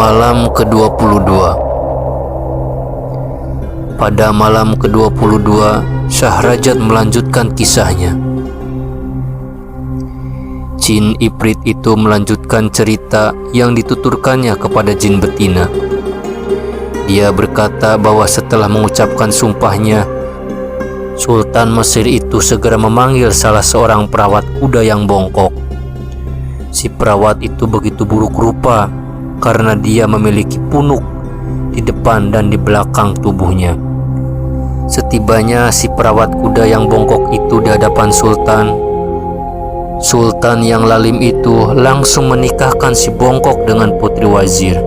Malam ke-22. Pada malam ke-22, Syahrajat melanjutkan kisahnya. Jin Ifrit itu melanjutkan cerita yang dituturkannya kepada jin betina. Dia berkata bahwa setelah mengucapkan sumpahnya, Sultan Mesir itu segera memanggil salah seorang perawat kuda yang bongkok. Si perawat itu begitu buruk rupa karena dia memiliki punuk di depan dan di belakang tubuhnya. Setibanya si perawat kuda yang bongkok itu di hadapan Sultan, Sultan yang lalim itu langsung menikahkan si bongkok dengan putri wazir.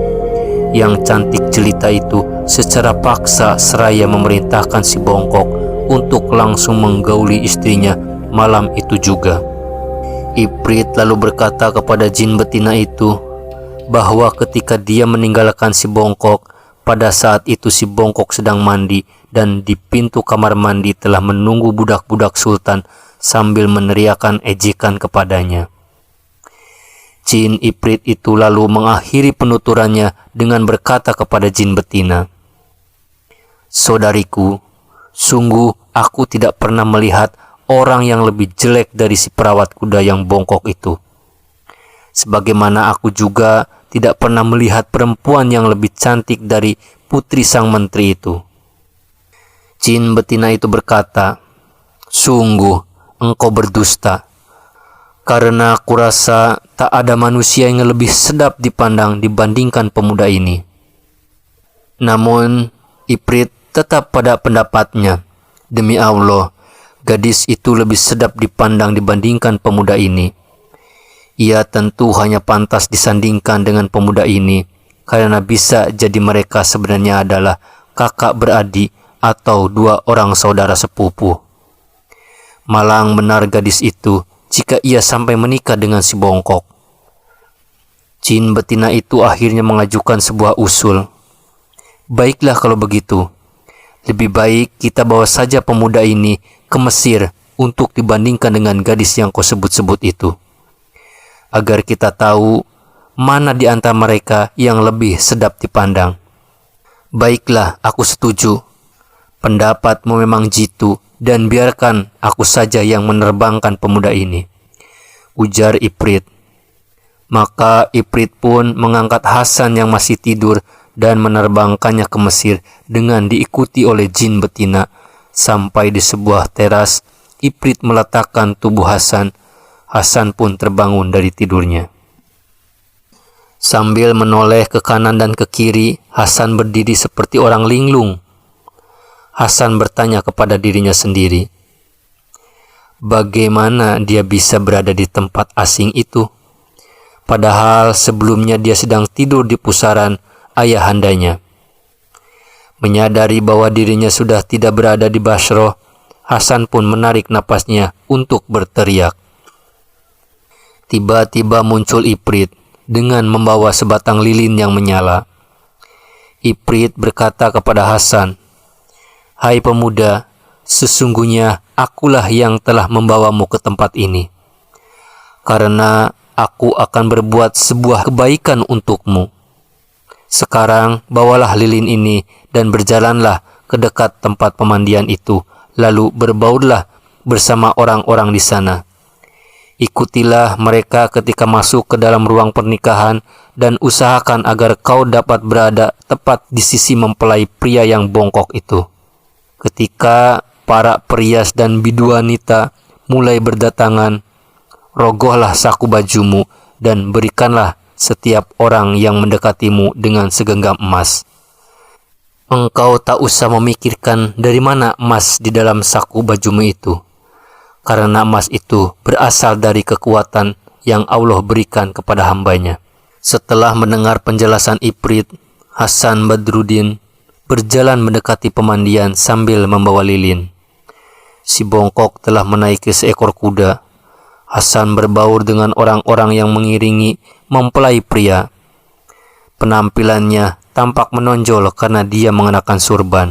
Yang cantik jelita itu secara paksa seraya memerintahkan si bongkok untuk langsung menggauli istrinya malam itu juga. Ifrit lalu berkata kepada jin betina itu bahwa ketika dia meninggalkan si bongkok, pada saat itu si bongkok sedang mandi dan di pintu kamar mandi telah menunggu budak-budak Sultan sambil meneriakkan ejekan kepadanya. Jin Ifrit itu lalu mengakhiri penuturannya dengan berkata kepada jin betina, "Saudariku, sungguh aku tidak pernah melihat orang yang lebih jelek dari si perawat kuda yang bongkok itu. Sebagaimana aku juga tidak pernah melihat perempuan yang lebih cantik dari putri sang menteri itu." Jin betina itu berkata, "Sungguh engkau berdusta, karena aku rasa tak ada manusia yang lebih sedap dipandang dibandingkan pemuda ini." Namun Ifrit tetap pada pendapatnya. Demi Allah, gadis itu lebih sedap dipandang dibandingkan pemuda ini. Ia tentu hanya pantas disandingkan dengan pemuda ini karena bisa jadi mereka sebenarnya adalah kakak beradik atau dua orang saudara sepupu. Malang benar gadis itu jika ia sampai menikah dengan si bongkok. Jin betina itu akhirnya mengajukan sebuah usul. "Baiklah kalau begitu, lebih baik kita bawa saja pemuda ini ke Mesir untuk dibandingkan dengan gadis yang kau sebut-sebut itu, agar kita tahu mana di antara mereka yang lebih sedap dipandang." "Baiklah, aku setuju. Pendapatmu memang jitu dan biarkan aku saja yang menerbangkan pemuda ini," ujar Ifrit. Maka Ifrit pun mengangkat Hasan yang masih tidur dan menerbangkannya ke Mesir dengan diikuti oleh jin betina. Sampai di sebuah teras, Ifrit meletakkan tubuh Hasan. Hasan pun terbangun dari tidurnya. Sambil menoleh ke kanan dan ke kiri, Hasan berdiri seperti orang linglung. Hasan bertanya kepada dirinya sendiri, bagaimana dia bisa berada di tempat asing itu? Padahal sebelumnya dia sedang tidur di pusaran ayahandanya. Menyadari bahwa dirinya sudah tidak berada di Bashrah, Hasan pun menarik napasnya untuk berteriak. Tiba-tiba muncul Ifrit dengan membawa sebatang lilin yang menyala. Ifrit berkata kepada Hasan, "Hai pemuda, sesungguhnya akulah yang telah membawamu ke tempat ini, karena aku akan berbuat sebuah kebaikan untukmu. Sekarang bawalah lilin ini dan berjalanlah ke dekat tempat pemandian itu, lalu berbaurlah bersama orang-orang di sana. Ikutilah mereka ketika masuk ke dalam ruang pernikahan dan usahakan agar kau dapat berada tepat di sisi mempelai pria yang bongkok itu. Ketika para perias dan bidu wanita mulai berdatangan, rogohlah saku bajumu dan berikanlah setiap orang yang mendekatimu dengan segenggam emas. Engkau tak usah memikirkan dari mana emas di dalam saku bajumu itu, karena emas itu berasal dari kekuatan yang Allah berikan kepada hambanya." Setelah mendengar penjelasan Ifrit, Hasan Badruddin berjalan mendekati pemandian sambil membawa lilin. Si bongkok telah menaiki seekor kuda. Hasan berbaur dengan orang-orang yang mengiringi mempelai pria. Penampilannya tampak menonjol karena dia mengenakan surban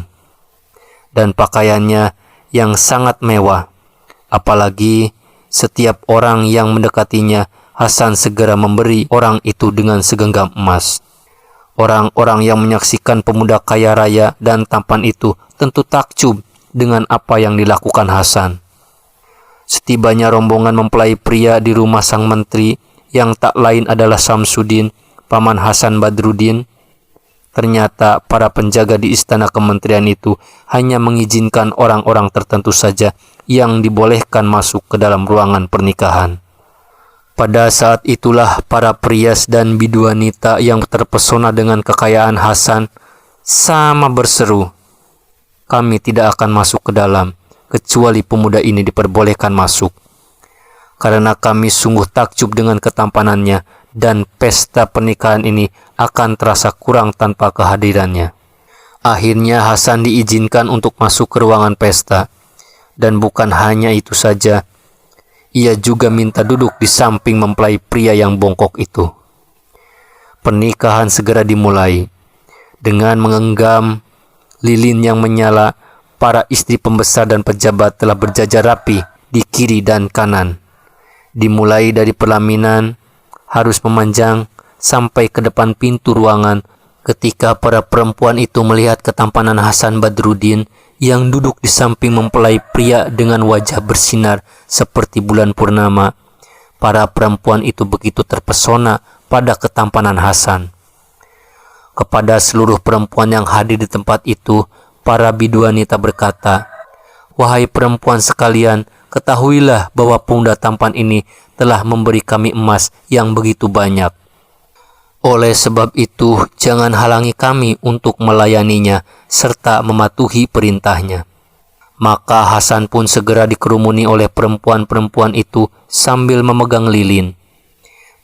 dan pakaiannya yang sangat mewah. Apalagi setiap orang yang mendekatinya, Hasan segera memberi orang itu dengan segenggam emas. Orang-orang yang menyaksikan pemuda kaya raya dan tampan itu tentu takjub dengan apa yang dilakukan Hasan. Setibanya rombongan mempelai pria di rumah sang menteri, yang tak lain adalah Samsudin, paman Hasan Badruddin, ternyata para penjaga di istana kementerian itu hanya mengizinkan orang-orang tertentu saja yang dibolehkan masuk ke dalam ruangan pernikahan. Pada saat itulah para prias dan biduanita yang terpesona dengan kekayaan Hasan sama berseru, "Kami tidak akan masuk ke dalam, kecuali pemuda ini diperbolehkan masuk. Karena kami sungguh takjub dengan ketampanannya, dan pesta pernikahan ini akan terasa kurang tanpa kehadirannya." Akhirnya Hasan diizinkan untuk masuk ke ruangan pesta, dan bukan hanya itu saja, ia juga minta duduk di samping mempelai pria yang bongkok itu. Pernikahan segera dimulai. Dengan mengenggam lilin yang menyala, para istri pembesar dan pejabat telah berjajar rapi di kiri dan kanan. Dimulai dari pelaminan, harus memanjang sampai ke depan pintu ruangan. Ketika para perempuan itu melihat ketampanan Hasan Badruddin yang duduk di samping mempelai pria dengan wajah bersinar seperti bulan purnama, para perempuan itu begitu terpesona pada ketampanan Hasan. Kepada seluruh perempuan yang hadir di tempat itu, para biduanita berkata, "Wahai perempuan sekalian, ketahuilah bahwa pemuda tampan ini telah memberi kami emas yang begitu banyak. Oleh sebab itu, jangan halangi kami untuk melayaninya serta mematuhi perintahnya." Maka Hasan pun segera dikerumuni oleh perempuan-perempuan itu sambil memegang lilin.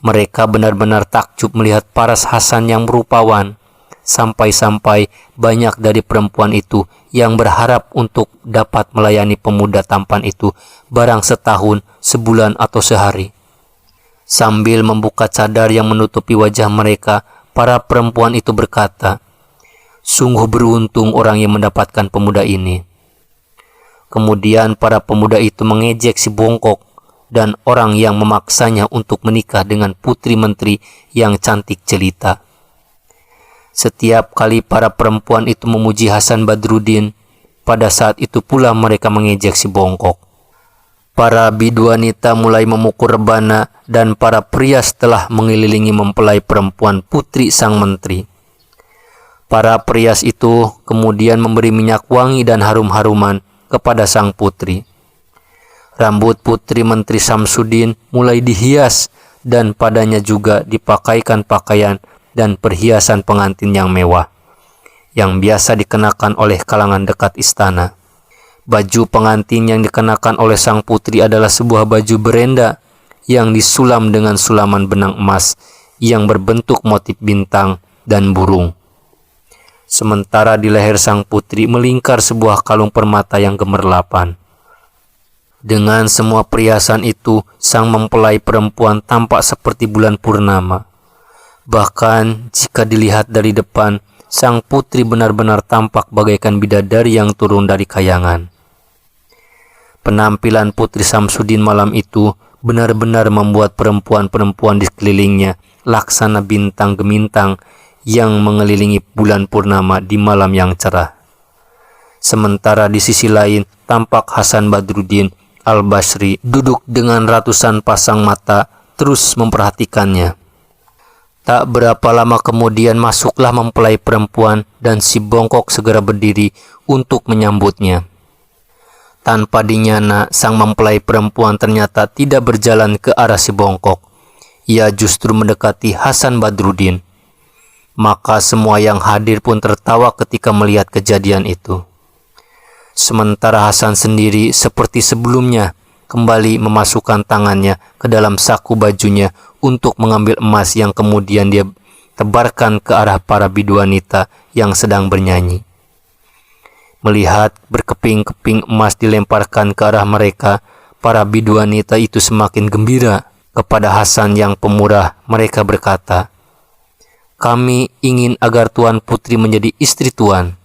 Mereka benar-benar takjub melihat paras Hasan yang merupawan, sampai-sampai banyak dari perempuan itu yang berharap untuk dapat melayani pemuda tampan itu barang setahun, sebulan, atau sehari. Sambil membuka cadar yang menutupi wajah mereka, para perempuan itu berkata, "Sungguh beruntung orang yang mendapatkan pemuda ini." Kemudian para pemuda itu mengejek si bongkok dan orang yang memaksanya untuk menikah dengan putri menteri yang cantik jelita. Setiap kali para perempuan itu memuji Hasan Badruddin, pada saat itu pula mereka mengejek si bongkok. Para biduanita mulai memukul rebana dan para prias telah mengelilingi mempelai perempuan putri sang menteri. Para prias itu kemudian memberi minyak wangi dan harum-haruman kepada sang putri. Rambut putri menteri Samsudin mulai dihias dan padanya juga dipakaikan pakaian dan perhiasan pengantin yang mewah, yang biasa dikenakan oleh kalangan dekat istana. Baju pengantin yang dikenakan oleh sang putri adalah sebuah baju berenda yang disulam dengan sulaman benang emas yang berbentuk motif bintang dan burung. Sementara di leher sang putri melingkar sebuah kalung permata yang gemerlapan. Dengan semua perhiasan itu, sang mempelai perempuan tampak seperti bulan purnama. Bahkan jika dilihat dari depan, sang putri benar-benar tampak bagaikan bidadari yang turun dari kayangan. Penampilan Putri Samsudin malam itu benar-benar membuat perempuan-perempuan di sekelilingnya laksana bintang gemintang yang mengelilingi bulan purnama di malam yang cerah. Sementara di sisi lain tampak Hasan Badruddin Al-Basri duduk dengan ratusan pasang mata terus memperhatikannya. Tak berapa lama kemudian masuklah mempelai perempuan dan si bongkok segera berdiri untuk menyambutnya. Tanpa dinyana, sang mempelai perempuan ternyata tidak berjalan ke arah si bongkok. Ia justru mendekati Hasan Badruddin. Maka semua yang hadir pun tertawa ketika melihat kejadian itu. Sementara Hasan sendiri seperti sebelumnya kembali memasukkan tangannya ke dalam saku bajunya untuk mengambil emas yang kemudian dia tebarkan ke arah para biduanita yang sedang bernyanyi. Melihat berkeping-keping emas dilemparkan ke arah mereka, para biduanita itu semakin gembira. Kepada Hasan yang pemurah, mereka berkata, "Kami ingin agar Tuan Putri menjadi istri Tuan."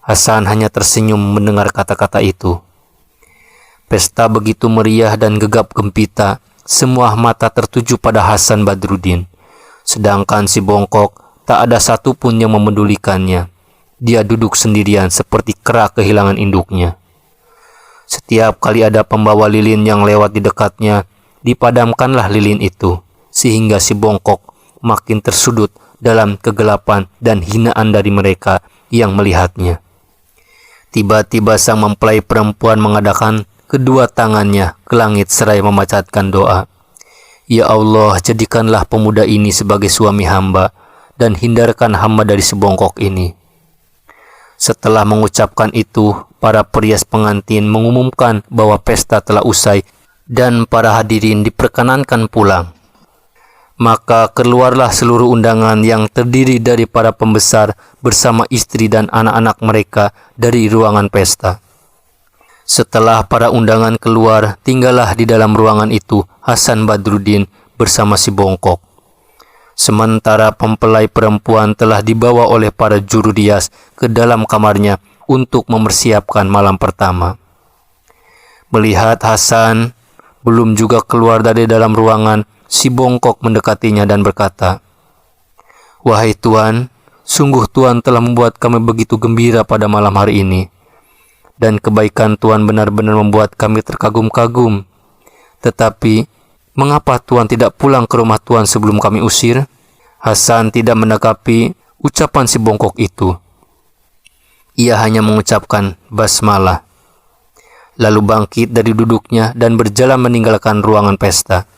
Hasan hanya tersenyum mendengar kata-kata itu. Pesta begitu meriah dan gegap gempita, semua mata tertuju pada Hasan Badruddin. Sedangkan si bongkok tak ada satupun yang memedulikannya. Dia duduk sendirian seperti kera kehilangan induknya. Setiap kali ada pembawa lilin yang lewat di dekatnya, dipadamkanlah lilin itu, sehingga si bongkok makin tersudut dalam kegelapan dan hinaan dari mereka yang melihatnya. Tiba-tiba sang mempelai perempuan mengadakan kedua tangannya ke langit seraya memacatkan doa. Ya Allah, jadikanlah pemuda ini sebagai suami hamba dan hindarkan hamba dari si bongkok ini. Setelah mengucapkan itu, para perias pengantin mengumumkan bahwa pesta telah usai dan para hadirin diperkenankan pulang. Maka keluarlah seluruh undangan yang terdiri dari para pembesar bersama istri dan anak-anak mereka dari ruangan pesta. Setelah para undangan keluar, tinggallah di dalam ruangan itu Hasan Badruddin bersama si bongkok. Sementara mempelai perempuan telah dibawa oleh para juru rias ke dalam kamarnya untuk mempersiapkan malam pertama. Melihat Hasan belum juga keluar dari dalam ruangan, si bongkok mendekatinya dan berkata, "Wahai Tuan, sungguh Tuan telah membuat kami begitu gembira pada malam hari ini. Dan kebaikan Tuan benar-benar membuat kami terkagum-kagum. Tetapi, mengapa Tuan tidak pulang ke rumah Tuan sebelum kami usir?" Hasan tidak menanggapi ucapan si bongkok itu. Ia hanya mengucapkan basmalah, lalu bangkit dari duduknya dan berjalan meninggalkan ruangan pesta.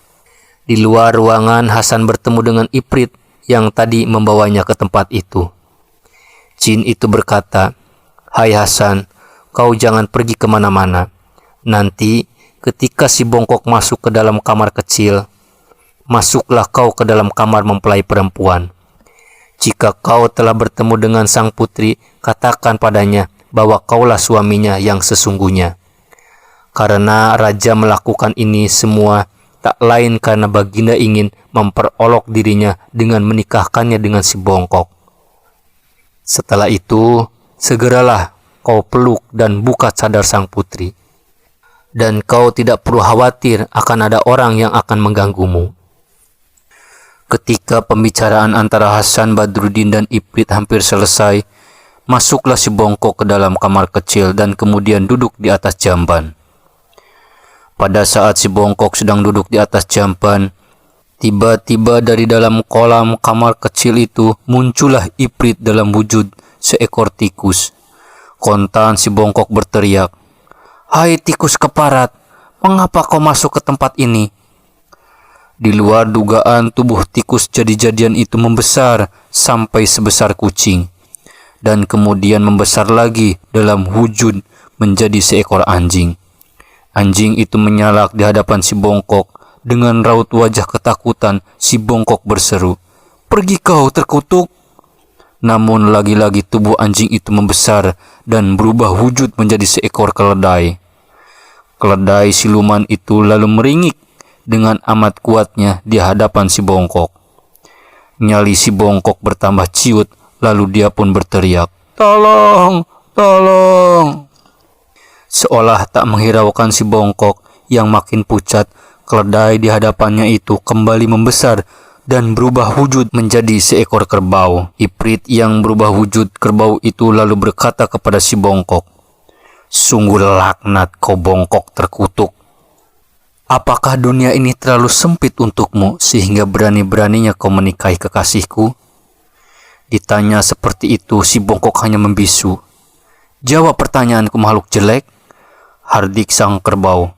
Di luar ruangan, Hasan bertemu dengan Ifrit yang tadi membawanya ke tempat itu. Jin itu berkata, "Hai Hasan, kau jangan pergi kemana-mana. Nanti ketika si bongkok masuk ke dalam kamar kecil, masuklah kau ke dalam kamar mempelai perempuan. Jika kau telah bertemu dengan sang putri, katakan padanya bahwa kaulah suaminya yang sesungguhnya. Karena raja melakukan ini semua tak lain karena baginda ingin memperolok dirinya dengan menikahkannya dengan si bongkok. Setelah itu, segeralah kau peluk dan buka cadar sang putri. Dan kau tidak perlu khawatir akan ada orang yang akan mengganggumu." Ketika pembicaraan antara Hasan Badruddin dan Ifrit hampir selesai, masuklah si bongkok ke dalam kamar kecil dan kemudian duduk di atas jamban. Pada saat si bongkok sedang duduk di atas jamban, tiba-tiba dari dalam kolam kamar kecil itu muncullah Ifrit dalam wujud seekor tikus. Kontan si bongkok berteriak, "Hai tikus keparat, mengapa kau masuk ke tempat ini?" Di luar dugaan, tubuh tikus jadi-jadian itu membesar sampai sebesar kucing, dan kemudian membesar lagi dalam wujud menjadi seekor anjing. Anjing itu menyalak di hadapan si bongkok. Dengan raut wajah ketakutan, si bongkok berseru, "Pergi kau terkutuk!" Namun lagi-lagi tubuh anjing itu membesar dan berubah wujud menjadi seekor keledai. Keledai siluman itu lalu meringik dengan amat kuatnya di hadapan si bongkok. Nyali si bongkok bertambah ciut, lalu dia pun berteriak, "Tolong, tolong!" Seolah tak menghiraukan si bongkok yang makin pucat, keledai di hadapannya itu kembali membesar dan berubah wujud menjadi seekor kerbau. Ifrit yang berubah wujud kerbau itu lalu berkata kepada si bongkok, "Sungguh laknat kau bongkok terkutuk. Apakah dunia ini terlalu sempit untukmu sehingga berani-beraninya kau menikahi kekasihku?" Ditanya seperti itu, si bongkok hanya membisu. "Jawab pertanyaanku, makhluk jelek," hardik sang kerbau.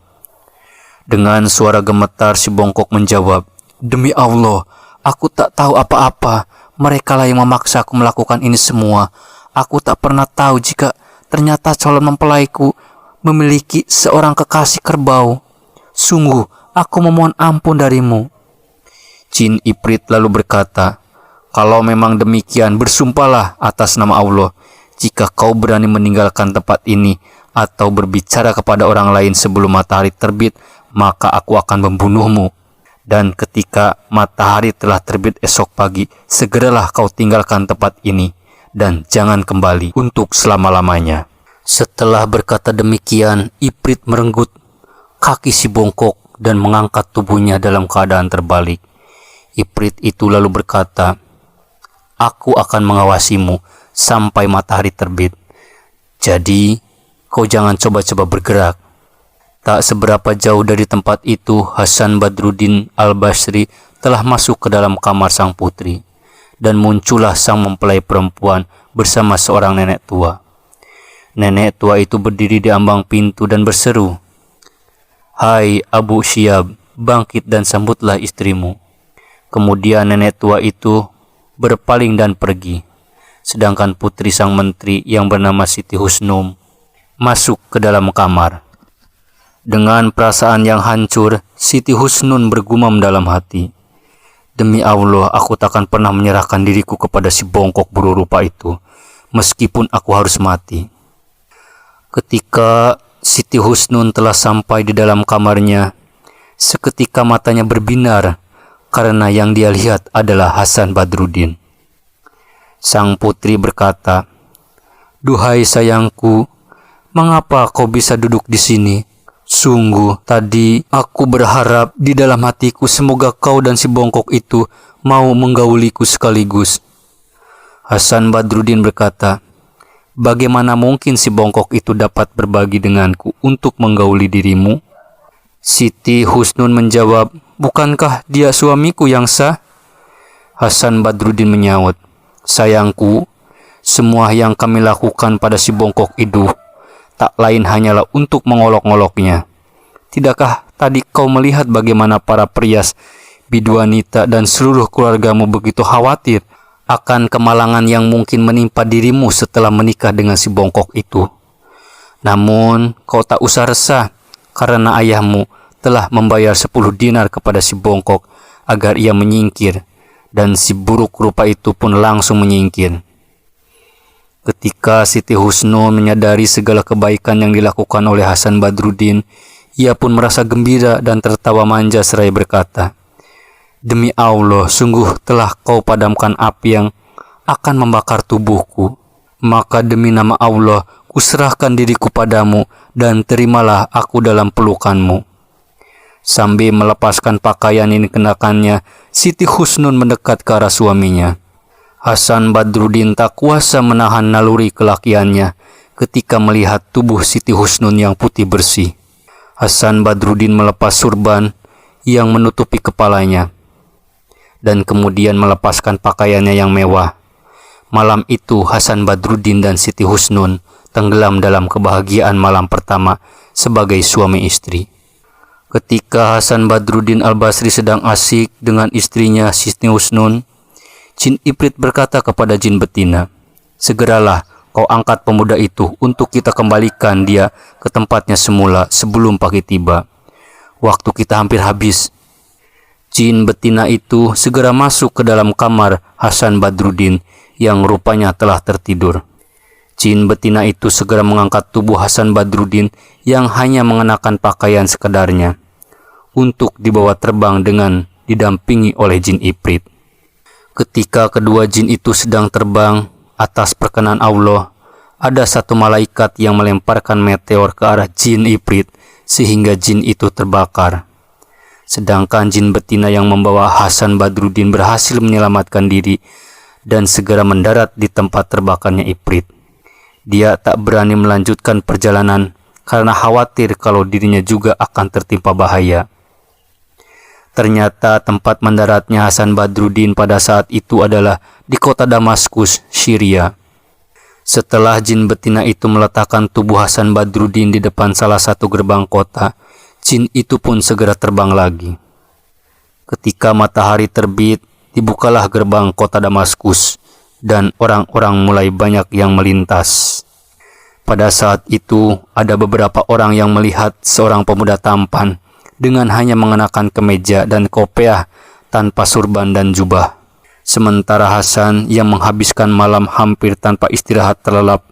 Dengan suara gemetar si bongkok menjawab, "Demi Allah, aku tak tahu apa-apa. Merekalah yang memaksa aku melakukan ini semua. Aku tak pernah tahu jika ternyata calon mempelaiku memiliki seorang kekasih kerbau. Sungguh, aku memohon ampun darimu." Jin Ifrit lalu berkata, "Kalau memang demikian, bersumpahlah atas nama Allah. Jika kau berani meninggalkan tempat ini atau berbicara kepada orang lain sebelum matahari terbit, maka aku akan membunuhmu. Dan ketika matahari telah terbit esok pagi, segeralah kau tinggalkan tempat ini dan jangan kembali untuk selama-lamanya." Setelah berkata demikian, Ifrit merenggut kaki si bongkok dan mengangkat tubuhnya dalam keadaan terbalik. Ifrit itu lalu berkata, aku akan mengawasimu sampai matahari terbit. Jadi, kau jangan coba-coba bergerak." Tak seberapa jauh dari tempat itu, Hasan Badruddin Al-Basri telah masuk ke dalam kamar sang putri, dan muncullah sang mempelai perempuan bersama seorang nenek tua. Nenek tua itu berdiri di ambang pintu dan berseru, "Hai Abu Syihab, bangkit dan sambutlah istrimu." Kemudian nenek tua itu berpaling dan pergi, sedangkan putri sang menteri yang bernama Siti Husnum masuk ke dalam kamar. Dengan perasaan yang hancur, Siti Husnun bergumam dalam hati, "Demi Allah, aku takkan pernah menyerahkan diriku kepada si bongkok buruk rupa itu, meskipun aku harus mati." Ketika Siti Husnun telah sampai di dalam kamarnya, seketika matanya berbinar karena yang dia lihat adalah Hasan Badruddin. Sang putri berkata, "Duhai sayangku, mengapa kau bisa duduk di sini? Sungguh, tadi aku berharap di dalam hatiku semoga kau dan si bongkok itu mau menggauliku sekaligus." Hasan Badruddin berkata, "Bagaimana mungkin si bongkok itu dapat berbagi denganku untuk menggauli dirimu?" Siti Husnun menjawab, "Bukankah dia suamiku yang sah?" Hasan Badruddin menyaut, "Sayangku, semua yang kami lakukan pada si bongkok itu tak lain hanyalah untuk mengolok-ngoloknya. Tidakkah tadi kau melihat bagaimana para perias, biduanita dan seluruh keluargamu begitu khawatir akan kemalangan yang mungkin menimpa dirimu setelah menikah dengan si bongkok itu? Namun kau tak usah resah, karena ayahmu telah membayar 10 dinar kepada si bongkok agar ia menyingkir, dan si buruk rupa itu pun langsung menyingkir." Ketika Siti Husnun menyadari segala kebaikan yang dilakukan oleh Hasan Badruddin, ia pun merasa gembira dan tertawa manja seraya berkata, "Demi Allah, sungguh telah kau padamkan api yang akan membakar tubuhku. Maka demi nama Allah, kuserahkan diriku padamu dan terimalah aku dalam pelukanmu." Sambil melepaskan pakaian yang dikenakannya, Siti Husnun mendekat ke arah suaminya. Hasan Badruddin tak kuasa menahan naluri kelakiannya ketika melihat tubuh Siti Husnun yang putih bersih. Hasan Badruddin melepas surban yang menutupi kepalanya dan kemudian melepaskan pakaiannya yang mewah. Malam itu Hasan Badruddin dan Siti Husnun tenggelam dalam kebahagiaan malam pertama sebagai suami istri. Ketika Hasan Badruddin Al-Basri sedang asik dengan istrinya Siti Husnun, Jin Ifrit berkata kepada jin betina, "Segeralah kau angkat pemuda itu untuk kita kembalikan dia ke tempatnya semula sebelum pagi tiba. Waktu kita hampir habis." Jin betina itu segera masuk ke dalam kamar Hasan Badruddin yang rupanya telah tertidur. Jin betina itu segera mengangkat tubuh Hasan Badruddin yang hanya mengenakan pakaian sekedarnya untuk dibawa terbang dengan didampingi oleh Jin Ifrit. Ketika kedua jin itu sedang terbang, atas perkenan Allah, ada satu malaikat yang melemparkan meteor ke arah Jin Ifrit sehingga jin itu terbakar. Sedangkan jin betina yang membawa Hasan Badruddin berhasil menyelamatkan diri dan segera mendarat di tempat terbakarnya Ifrit. Dia tak berani melanjutkan perjalanan karena khawatir kalau dirinya juga akan tertimpa bahaya. Ternyata tempat mendaratnya Hasan Badruddin pada saat itu adalah di kota Damaskus, Syria. Setelah jin betina itu meletakkan tubuh Hasan Badruddin di depan salah satu gerbang kota, jin itu pun segera terbang lagi. Ketika matahari terbit, dibukalah gerbang kota Damaskus dan orang-orang mulai banyak yang melintas. Pada saat itu, ada beberapa orang yang melihat seorang pemuda tampan dengan hanya mengenakan kemeja dan kopiah tanpa surban dan jubah. Sementara Hasan yang menghabiskan malam hampir tanpa istirahat terlelap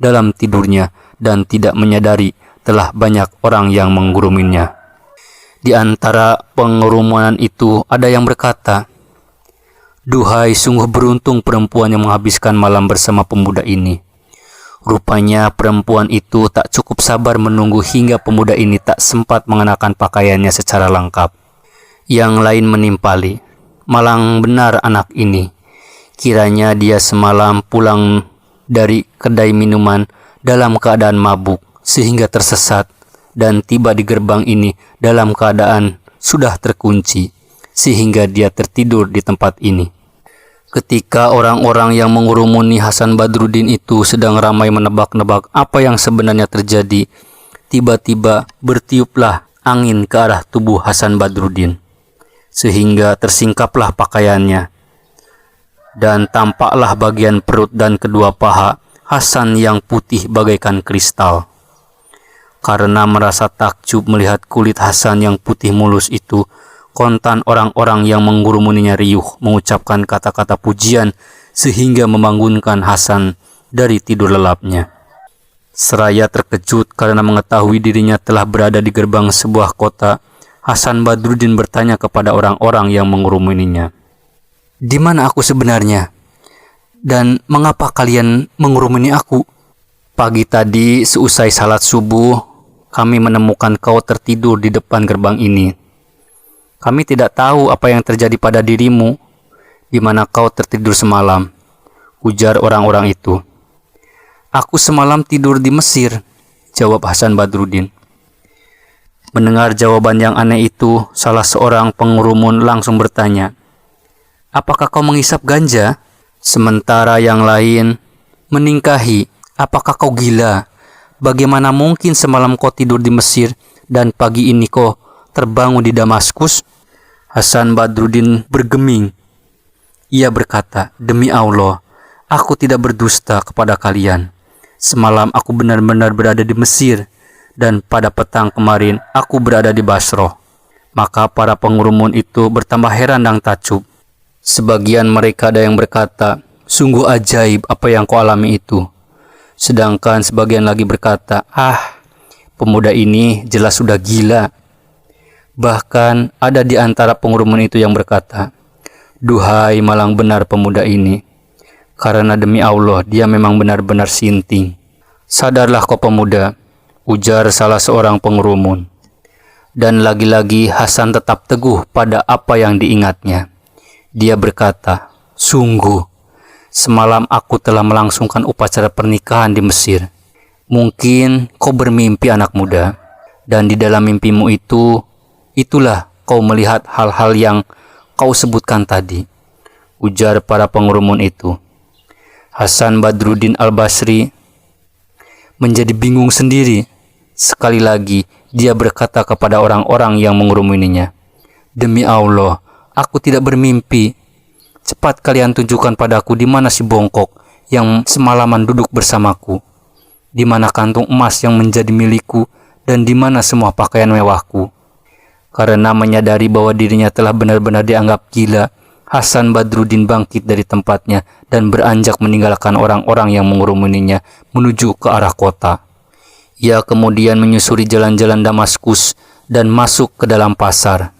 dalam tidurnya dan tidak menyadari telah banyak orang yang mengguruminya. Di antara pengerumunan itu ada yang berkata, "Duhai, sungguh beruntung perempuan yang menghabiskan malam bersama pemuda ini. Rupanya perempuan itu tak cukup sabar menunggu hingga pemuda ini tak sempat mengenakan pakaiannya secara lengkap." Yang lain menimpali, "Malang benar anak ini. Kiranya dia semalam pulang dari kedai minuman dalam keadaan mabuk sehingga tersesat dan tiba di gerbang ini dalam keadaan sudah terkunci sehingga dia tertidur di tempat ini. Ketika orang-orang yang mengurumuni Hasan Badruddin itu sedang ramai menebak-nebak apa yang sebenarnya terjadi, tiba-tiba bertiuplah angin ke arah tubuh Hasan Badruddin sehingga tersingkaplah pakaiannya dan tampaklah bagian perut dan kedua paha Hasan yang putih bagaikan kristal. Karena merasa takjub melihat kulit Hasan yang putih mulus itu, kontan orang-orang yang menggurumuninya riuh mengucapkan kata-kata pujian sehingga membangunkan Hasan dari tidur lelapnya. Seraya terkejut karena mengetahui dirinya telah berada di gerbang sebuah kota, Hasan Badruddin bertanya kepada orang-orang yang mengurumuninya, "Di mana aku sebenarnya? Dan mengapa kalian mengurumuni aku? Pagi tadi seusai salat subuh, kami menemukan kau tertidur di depan gerbang ini. Kami tidak tahu apa yang terjadi pada dirimu, di mana kau tertidur semalam," ujar orang-orang itu. "Aku semalam tidur di Mesir," jawab Hasan Badruddin. Mendengar jawaban yang aneh itu, salah seorang pengurumun langsung bertanya, "Apakah kau menghisap ganja?" Sementara yang lain meningkahi, "Apakah kau gila? Bagaimana mungkin semalam kau tidur di Mesir dan pagi ini kau terbangun di Damaskus?" Hasan Badruddin bergeming. Ia berkata, "Demi Allah, aku tidak berdusta kepada kalian. Semalam aku benar-benar berada di Mesir, dan pada petang kemarin aku berada di Basroh." Maka para pengurumun itu bertambah heran dan takjub. Sebagian mereka ada yang berkata, "Sungguh ajaib apa yang kau alami itu." Sedangkan sebagian lagi berkata, "Pemuda ini jelas sudah gila." Bahkan ada di antara pengurumun itu yang berkata, "Duhai malang benar pemuda ini, karena demi Allah dia memang benar-benar sinting." "Sadarlah kau pemuda," ujar salah seorang pengurumun. Dan lagi-lagi Hasan tetap teguh pada apa yang diingatnya. Dia berkata, "Sungguh, semalam aku telah melangsungkan upacara pernikahan di Mesir. Mungkin kau bermimpi anak muda, dan di dalam mimpimu itulah kau melihat hal-hal yang kau sebutkan tadi," ujar para pengurumun itu. Hasan Badruddin Al-Basri menjadi bingung sendiri. Sekali lagi dia berkata kepada orang-orang yang mengurumuninya, "Demi Allah, aku tidak bermimpi. Cepat kalian tunjukkan padaku di mana si bongkok yang semalaman duduk bersamaku, di mana kantung emas yang menjadi milikku, dan di mana semua pakaian mewahku." Karena menyadari bahwa dirinya telah benar-benar dianggap gila, Hasan Badruddin bangkit dari tempatnya dan beranjak meninggalkan orang-orang yang mengurumuninya menuju ke arah kota. Ia kemudian menyusuri jalan-jalan Damaskus dan masuk ke dalam pasar.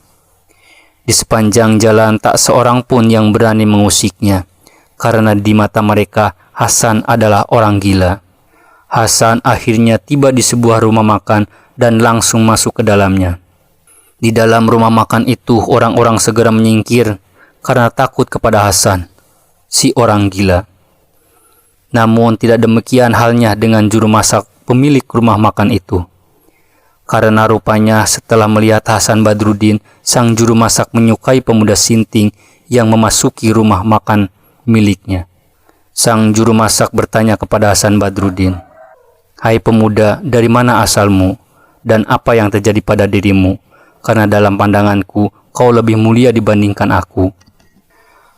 Di sepanjang jalan tak seorang pun yang berani mengusiknya, karena di mata mereka Hasan adalah orang gila. Hasan akhirnya tiba di sebuah rumah makan dan langsung masuk ke dalamnya. Di dalam rumah makan itu orang-orang segera menyingkir karena takut kepada Hasan, si orang gila. Namun tidak demikian halnya dengan juru masak pemilik rumah makan itu. Karena rupanya setelah melihat Hasan Badruddin, sang juru masak menyukai pemuda sinting yang memasuki rumah makan miliknya. Sang juru masak bertanya kepada Hasan Badruddin, "Hai pemuda, dari mana asalmu dan apa yang terjadi pada dirimu? Karena dalam pandanganku kau lebih mulia dibandingkan aku."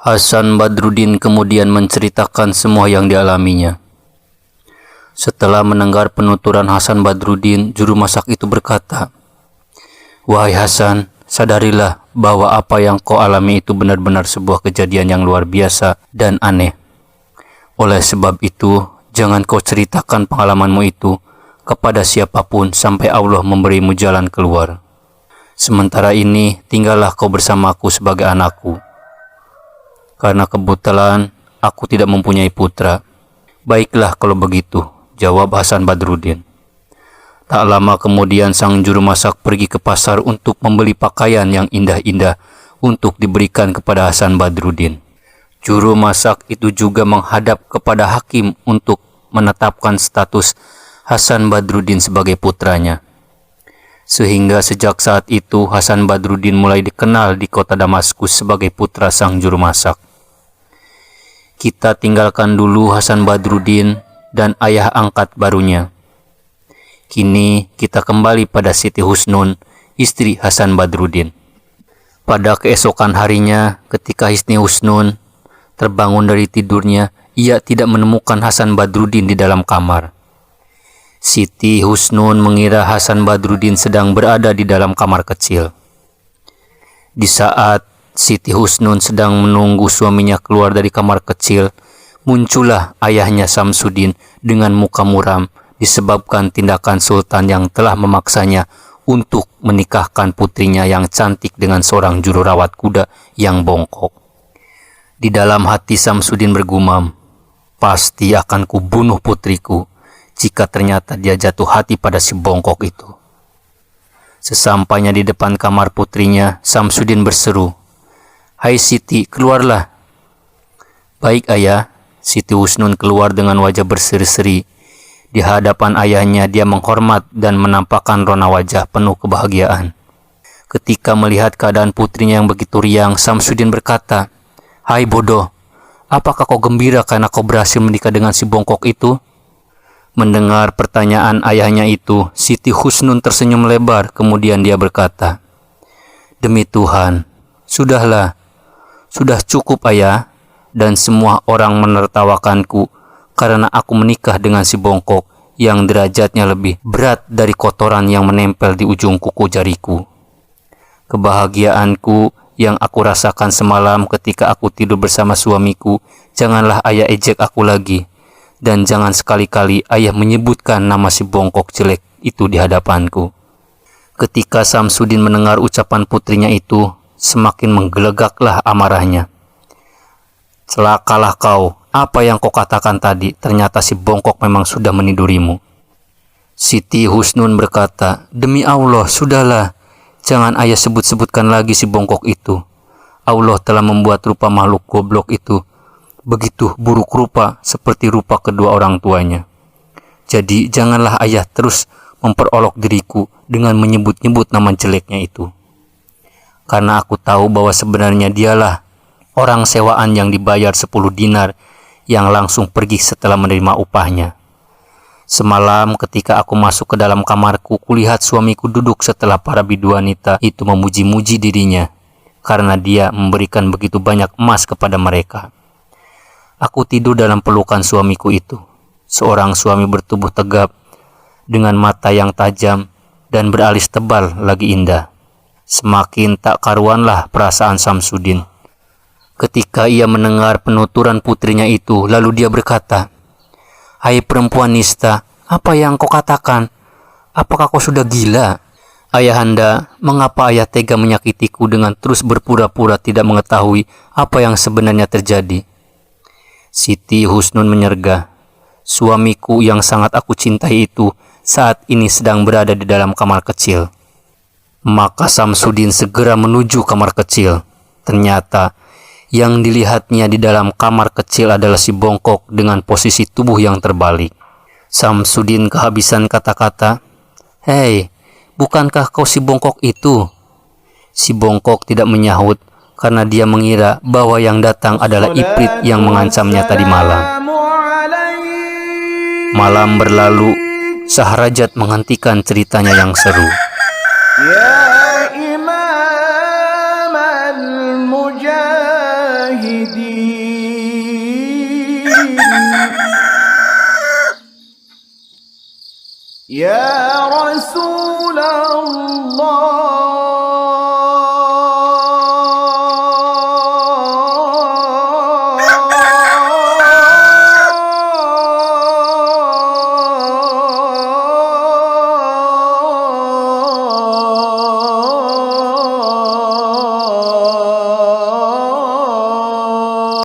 Hasan Badruddin kemudian menceritakan semua yang dialaminya. Setelah mendengar penuturan Hasan Badruddin, juru masak itu berkata, "Wahai Hasan, sadarilah bahwa apa yang kau alami itu benar-benar sebuah kejadian yang luar biasa dan aneh. Oleh sebab itu, jangan kau ceritakan pengalamanmu itu kepada siapapun sampai Allah memberimu jalan keluar. Sementara ini, tinggallah kau bersamaku sebagai anakku. Karena kebetulan aku tidak mempunyai putra." "Baiklah kalau begitu," jawab Hasan Badruddin. Tak lama kemudian sang juru masak pergi ke pasar untuk membeli pakaian yang indah-indah untuk diberikan kepada Hasan Badruddin. Juru masak itu juga menghadap kepada hakim untuk menetapkan status Hasan Badruddin sebagai putranya. Sehingga sejak saat itu Hasan Badruddin mulai dikenal di kota Damaskus sebagai putra sang juru masak. Kita tinggalkan dulu Hasan Badruddin dan ayah angkat barunya. Kini kita kembali pada Siti Husnun, istri Hasan Badruddin. Pada keesokan harinya, ketika Siti Husnun terbangun dari tidurnya, ia tidak menemukan Hasan Badruddin di dalam kamar. Siti Husnun mengira Hasan Badruddin sedang berada di dalam kamar kecil. Di saat Siti Husnun sedang menunggu suaminya keluar dari kamar kecil, muncullah ayahnya Samsudin dengan muka muram disebabkan tindakan sultan yang telah memaksanya untuk menikahkan putrinya yang cantik dengan seorang juru rawat kuda yang bongkok. Di dalam hati Samsudin bergumam, "Pasti akan kubunuh putriku jika ternyata dia jatuh hati pada si bongkok itu." Sesampainya di depan kamar putrinya, Samsudin berseru, "Hai Siti, keluarlah." "Baik ayah." Siti Husnun keluar dengan wajah berseri-seri. Di hadapan ayahnya dia menghormat dan menampakkan rona wajah penuh kebahagiaan. Ketika melihat keadaan putrinya yang begitu riang, Samsudin berkata, "Hai bodoh, apakah kau gembira karena kau berhasil menikah dengan si bongkok itu?" Mendengar pertanyaan ayahnya itu, Siti Husnun tersenyum lebar, kemudian dia berkata, "Demi Tuhan, sudahlah, sudah cukup ayah, dan semua orang menertawakanku karena aku menikah dengan si bongkok yang derajatnya lebih berat dari kotoran yang menempel di ujung kuku jariku. Kebahagiaanku yang aku rasakan semalam ketika aku tidur bersama suamiku, janganlah ayah ejek aku lagi. Dan jangan sekali-kali ayah menyebutkan nama si bongkok jelek itu di hadapanku." Ketika Samsudin mendengar ucapan putrinya itu, semakin menggelegaklah amarahnya. "Celakalah kau, apa yang kau katakan tadi, ternyata si bongkok memang sudah menidurimu." Siti Husnun berkata, "Demi Allah, sudahlah, jangan ayah sebut-sebutkan lagi si bongkok itu. Allah telah membuat rupa makhluk goblok itu begitu buruk rupa seperti rupa kedua orang tuanya. Jadi janganlah ayah terus memperolok diriku dengan menyebut-nyebut nama jeleknya itu. Karena aku tahu bahwa sebenarnya dialah orang sewaan yang dibayar 10 dinar yang langsung pergi setelah menerima upahnya. Semalam ketika aku masuk ke dalam kamarku, kulihat suamiku duduk setelah para biduanita itu memuji-muji dirinya karena dia memberikan begitu banyak emas kepada mereka. Aku tidur dalam pelukan suamiku itu, seorang suami bertubuh tegap, dengan mata yang tajam dan beralis tebal lagi indah. Semakin tak karuanlah perasaan Samsudin. Ketika ia mendengar penuturan putrinya itu, lalu dia berkata, "Hai perempuan nista, apa yang kau katakan? Apakah kau sudah gila? Ayahanda, mengapa ayah tega menyakitiku dengan terus berpura-pura tidak mengetahui apa yang sebenarnya terjadi?" Siti Husnun menyergah, "Suamiku yang sangat aku cintai itu saat ini sedang berada di dalam kamar kecil." Maka Samsudin segera menuju kamar kecil. Ternyata yang dilihatnya di dalam kamar kecil adalah si bongkok dengan posisi tubuh yang terbalik. Samsudin kehabisan kata-kata. "Hei, bukankah kau si bongkok itu?" Si bongkok tidak menyahut karena dia mengira bahwa yang datang adalah Ifrit yang mengancamnya tadi malam. Malam berlalu, Sahrajat menghentikan ceritanya yang seru. Ya Imam al-Mujahidin, Ya Rasulullah,